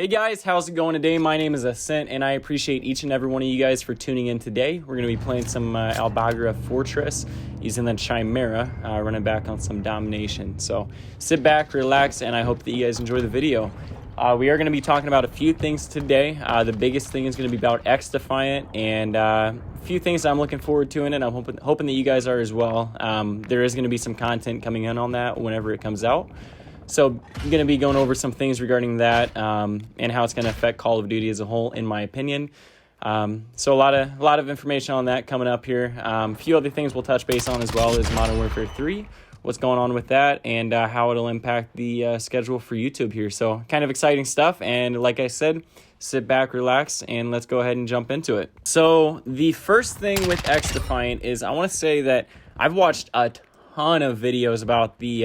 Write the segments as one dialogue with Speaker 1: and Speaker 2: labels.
Speaker 1: Hey guys, how's it going today? My name is Ascent, and I appreciate each and every one of you guys for tuning in today. We're going to be playing some Albagra Fortress using the Chimera, running back on some domination. So sit back, relax, and I hope that you guys enjoy the video. We are going to be talking about a few things today. The biggest thing is going to be about XDefiant, and a few things that I'm looking forward to in it. I'm hoping that you guys are as well. There is going to be some content coming in on that whenever it comes out. So I'm going to be going over some things regarding that and how it's going to affect Call of Duty as a whole, in my opinion. So a lot of information on that coming up here. A few other things we'll touch base on as well is Modern Warfare 3, what's going on with that, and how it'll impact the schedule for YouTube here. So kind of exciting stuff. And like I said, sit back, relax, and let's go ahead and jump into it. So the first thing with XDefiant is I want to say that I've watched a ton of videos about the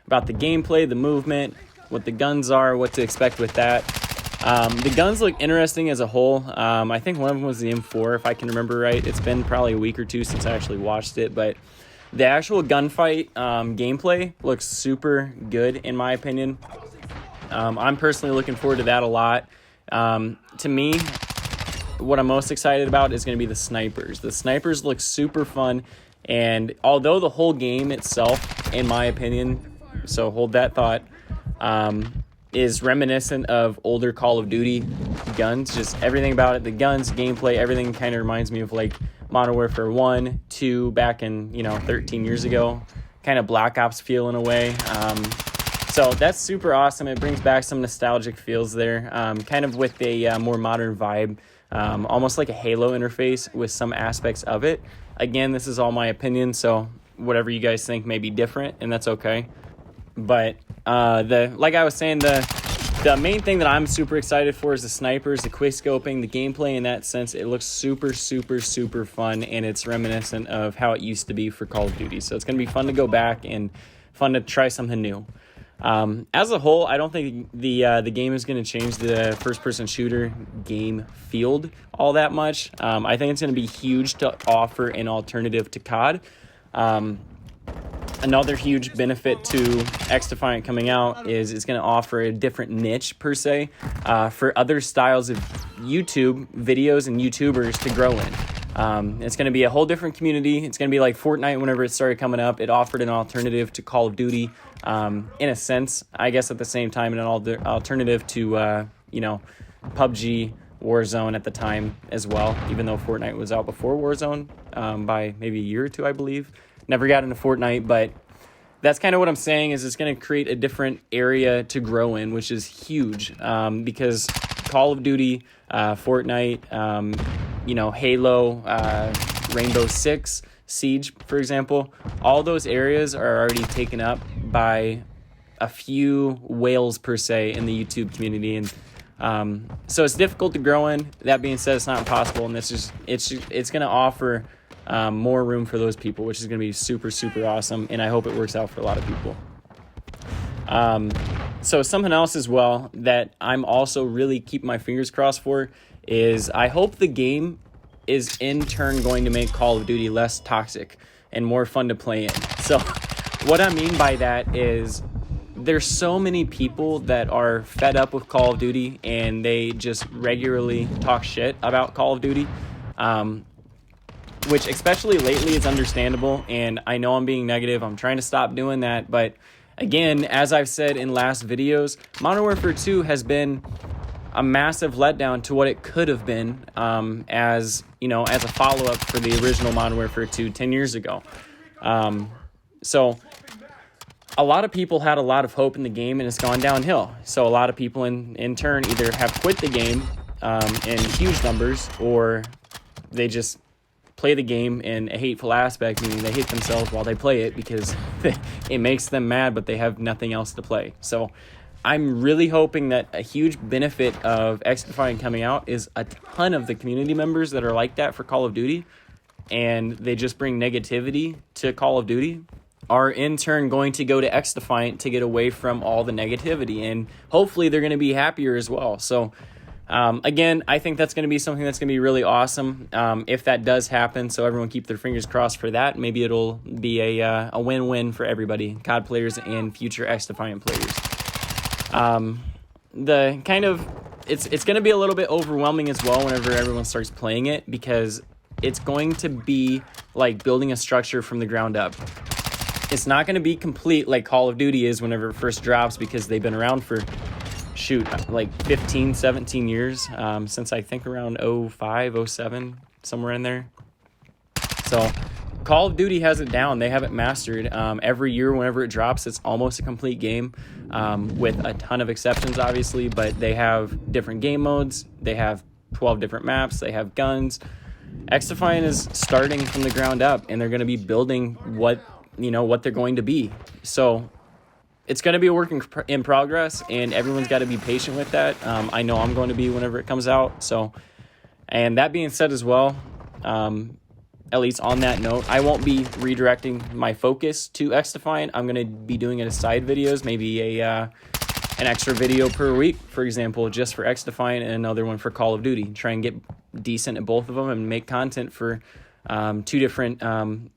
Speaker 1: gameplay, the movement, what the guns are, what to expect with that. The guns look interesting as a whole. I think one of them was the M4, if I can remember right. It's been probably a week or two since I actually watched it, but the actual gunfight gameplay looks super good in my opinion. I'm personally looking forward to that a lot. To me, what I'm most excited about is going to be the snipers. The snipers look super fun. And although the whole game itself, in my opinion, so hold that thought, is reminiscent of older Call of Duty guns, just everything about it, the guns, gameplay, everything kind of reminds me of like Modern Warfare 1, 2, back in, 13 years ago, kind of Black Ops feel in a way. So that's super awesome. It brings back some nostalgic feels there, kind of with a more modern vibe, almost like a Halo interface with some aspects of it. Again, this is all my opinion, so whatever you guys think may be different, and that's okay. But like I was saying, the main thing that I'm super excited for is the snipers, the quick scoping, the gameplay. In that sense, it looks super, super, super fun, and it's reminiscent of how it used to be for Call of Duty. So it's going to be fun to go back and fun to try something new. As a whole, I don't think the game is going to change the first-person shooter game field all that much. I think it's going to be huge to offer an alternative to COD. Another huge benefit to XDefiant coming out is it's going to offer a different niche, per se, for other styles of YouTube videos and YouTubers to grow in. It's going to be a whole different community. It's going to be like Fortnite whenever it started coming up. It offered an alternative to Call of Duty, in a sense, I guess at the same time, an alternative to, PUBG, Warzone at the time as well, even though Fortnite was out before Warzone by maybe a year or two, I believe. Never got into Fortnite, but that's kind of what I'm saying is it's going to create a different area to grow in, which is huge because Call of Duty, Fortnite, Halo, Rainbow Six, Siege, for example, all those areas are already taken up by a few whales, per se, in the YouTube community. And so it's difficult to grow in. That being said, it's not impossible, and it's going to offer more room for those people, which is going to be super, super awesome, and I hope it works out for a lot of people. So something else as well that I'm also really keeping my fingers crossed for is I hope the game is in turn going to make Call of Duty less toxic and more fun to play in. So what I mean by that is there's so many people that are fed up with Call of Duty and they just regularly talk shit about Call of Duty, which especially lately is understandable. And I know I'm being negative. I'm trying to stop doing that. But again, as I've said in last videos, Modern Warfare 2 has been a massive letdown to what it could have been as a follow-up for the original Modern Warfare 2 10 years ago. So a lot of people had a lot of hope in the game, and it's gone downhill. So a lot of people in turn either have quit the game in huge numbers, or they just play the game in a hateful aspect, meaning they hate themselves while they play it because it makes them mad, but they have nothing else to play. So I'm really hoping that a huge benefit of XDefiant coming out is a ton of the community members that are like that for Call of Duty, and they just bring negativity to Call of Duty, are in turn going to go to XDefiant to get away from all the negativity, and hopefully they're going to be happier as well. So again, I think that's going to be something that's going to be really awesome if that does happen. So everyone keep their fingers crossed for that. Maybe it'll be a win-win for everybody, COD players and future XDefiant players. The kind of it's going to be a little bit overwhelming as well whenever everyone starts playing it, because it's going to be like building a structure from the ground up. It's not going to be complete like Call of Duty is whenever it first drops, because they've been around for, like 15, 17 years, since I think around 05, 07, somewhere in there. So Call of Duty has it down. They have it mastered. Every year, whenever it drops, it's almost a complete game, with a ton of exceptions, obviously, but they have different game modes. They have 12 different maps. They have guns. XDefiant is starting from the ground up, and they're going to be building what they're going to be. So it's going to be a work in progress, and everyone's got to be patient with that. I know I'm going to be whenever it comes out. So, and that being said as well, at least on that note, I won't be redirecting my focus to XDefiant. I'm going to be doing it as side videos, maybe an extra video per week, for example, just for XDefiant, and another one for Call of Duty. Try and get decent at both of them and make content for two different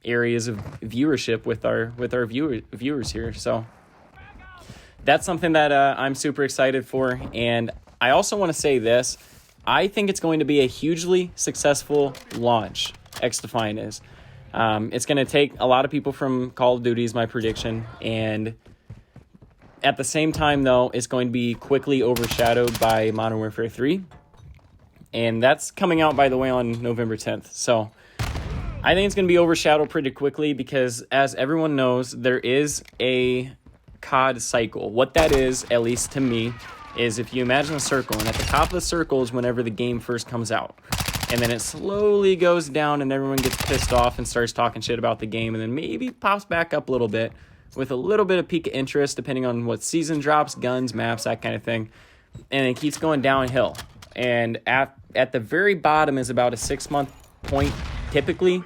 Speaker 1: areas of viewership with our viewers here. So that's something that I'm super excited for. And I also want to say this. I think it's going to be a hugely successful launch. XDefiant is. It's going to take a lot of people from Call of Duty is my prediction, and at the same time, though, it's going to be quickly overshadowed by Modern Warfare 3, and that's coming out, by the way, on November 10th. So I think it's going to be overshadowed pretty quickly because, as everyone knows, there is a COD cycle. What that is, at least to me, is if you imagine a circle, and at the top of the circle is whenever the game first comes out. And then it slowly goes down and everyone gets pissed off and starts talking shit about the game, and then maybe pops back up a little bit with a little bit of peak of interest depending on what season drops, guns, maps, that kind of thing. And it keeps going downhill. And at the very bottom is about a 6-month point typically,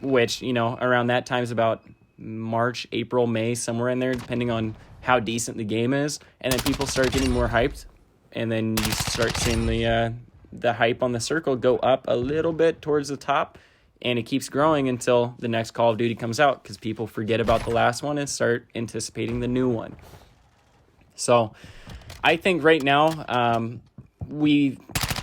Speaker 1: which, around that time is about March, April, May, somewhere in there, depending on how decent the game is. And then people start getting more hyped, and then you start seeing the hype on the circle go up a little bit towards the top, and it keeps growing until the next Call of Duty comes out, because people forget about the last one and start anticipating the new one. So I think right now,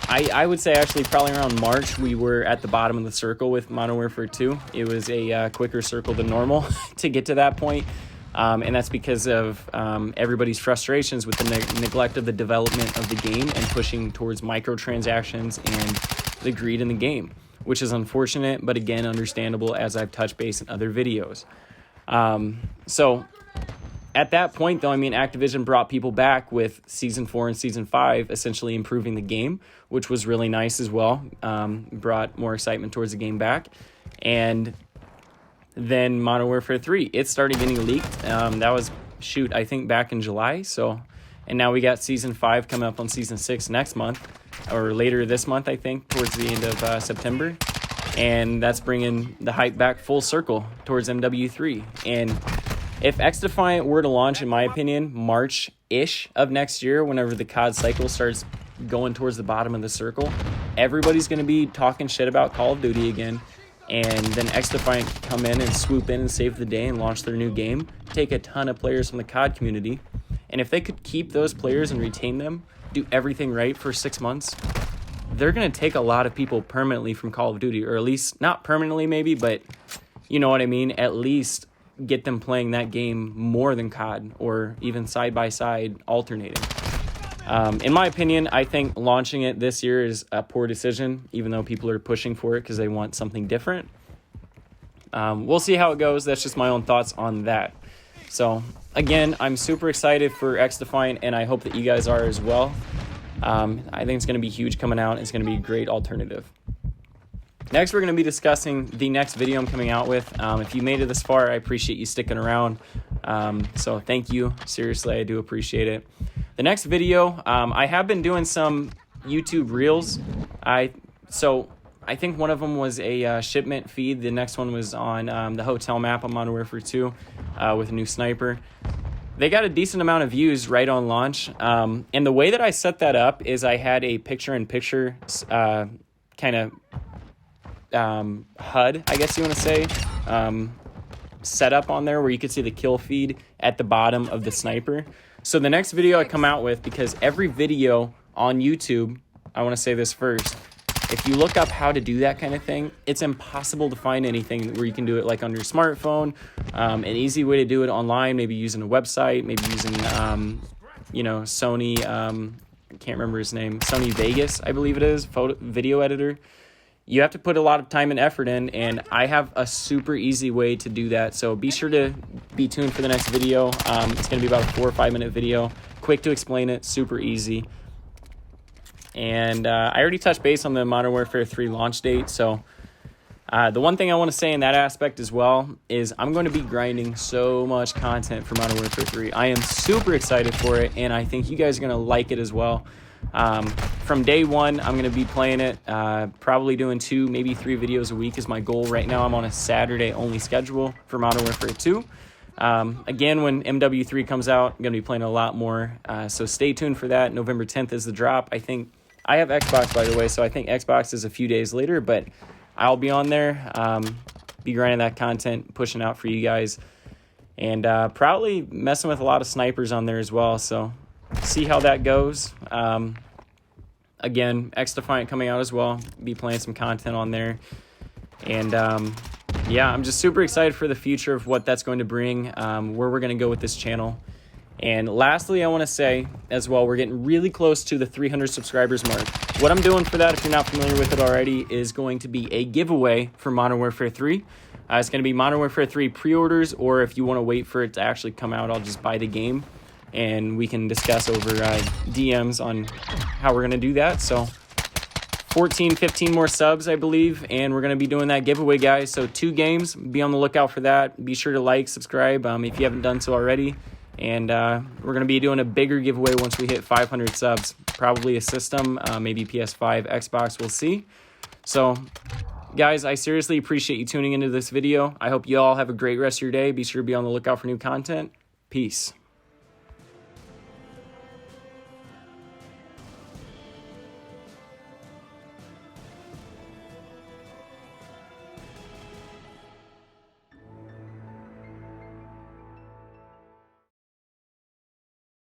Speaker 1: I would say actually probably around March, we were at the bottom of the circle with Modern Warfare 2. It was a quicker circle than normal to get to that point. And that's because of everybody's frustrations with the neglect of the development of the game and pushing towards microtransactions and the greed in the game, which is unfortunate, but again, understandable, as I've touched base in other videos. So at that point, though, Activision brought people back with Season 4 and Season 5, essentially improving the game, which was really nice as well. Brought more excitement towards the game back. And then Modern Warfare 3, it started getting leaked. That was, I think back in July. So, and now we got Season 5 coming up on Season 6 next month, or later this month, I think, towards the end of September. And that's bringing the hype back full circle towards MW3. And if XDefiant were to launch, in my opinion, March-ish of next year, whenever the COD cycle starts going towards the bottom of the circle, everybody's going to be talking shit about Call of Duty again. And then XDefiant can come in and swoop in and save the day and launch their new game, take a ton of players from the COD community. And if they could keep those players and retain them, do everything right for 6 months, they're going to take a lot of people permanently from Call of Duty, or at least not permanently maybe, but you know what I mean? At least get them playing that game more than COD, or even side by side alternating. In my opinion, I think launching it this year is a poor decision, even though people are pushing for it because they want something different. We'll see how it goes. That's just my own thoughts on that. So, again, I'm super excited for XDefiant, and I hope that you guys are as well. I think it's going to be huge coming out. It's going to be a great alternative. Next, we're going to be discussing the next video I'm coming out with. If you made it this far, I appreciate you sticking around. So thank you. Seriously, I do appreciate it. The next video, I have been doing some YouTube Reels. So I think one of them was a shipment feed. The next one was on the hotel map on Modern Warfare 2 with a new sniper. They got a decent amount of views right on launch. And the way that I set that up is I had a picture-in-picture kind of HUD, I guess you want to say, set up on there where you could see the kill feed at the bottom of the sniper. So the next video I come out with, because every video on YouTube, I want to say this first. If you look up how to do that kind of thing, it's impossible to find anything where you can do it like on your smartphone. An easy way to do it online, maybe using a website, maybe using, Sony, I can't remember his name, Sony Vegas, I believe it is, video editor. You have to put a lot of time and effort in, and I have a super easy way to do that. So be sure to be tuned for the next video. It's going to be about a 4 or 5 minute video. Quick to explain it, super easy. And I already touched base on the Modern Warfare 3 launch date. So the one thing I want to say in that aspect as well is I'm going to be grinding so much content for Modern Warfare 3. I am super excited for it, and I think you guys are going to like it as well. From day one, I'm going to be playing it, probably doing 2, maybe 3 videos a week is my goal. Right now, I'm on a Saturday only schedule for Modern Warfare 2. Again, when MW3 comes out, I'm going to be playing a lot more. So stay tuned for that. November 10th is the drop. I think I have Xbox, by the way, so I think Xbox is a few days later, but I'll be on there, be grinding that content, pushing out for you guys, and probably messing with a lot of snipers on there as well. So see how that goes. Again, XDefiant coming out as well. Be playing some content on there. And yeah, I'm just super excited for the future of what that's going to bring, where we're going to go with this channel. And lastly, I want to say as well, we're getting really close to the 300 subscribers mark. What I'm doing for that, if you're not familiar with it already, is going to be a giveaway for Modern Warfare 3. It's going to be Modern Warfare 3 pre-orders, or if you want to wait for it to actually come out, I'll just buy the game. And we can discuss over DMs on how we're going to do that. So 14, 15 more subs, I believe, and we're going to be doing that giveaway, guys. So 2 games. Be on the lookout for that. Be sure to like, subscribe if you haven't done so already. And we're going to be doing a bigger giveaway once we hit 500 subs. Probably a system, maybe PS5, Xbox, we'll see. So, guys, I seriously appreciate you tuning into this video. I hope you all have a great rest of your day. Be sure to be on the lookout for new content. Peace.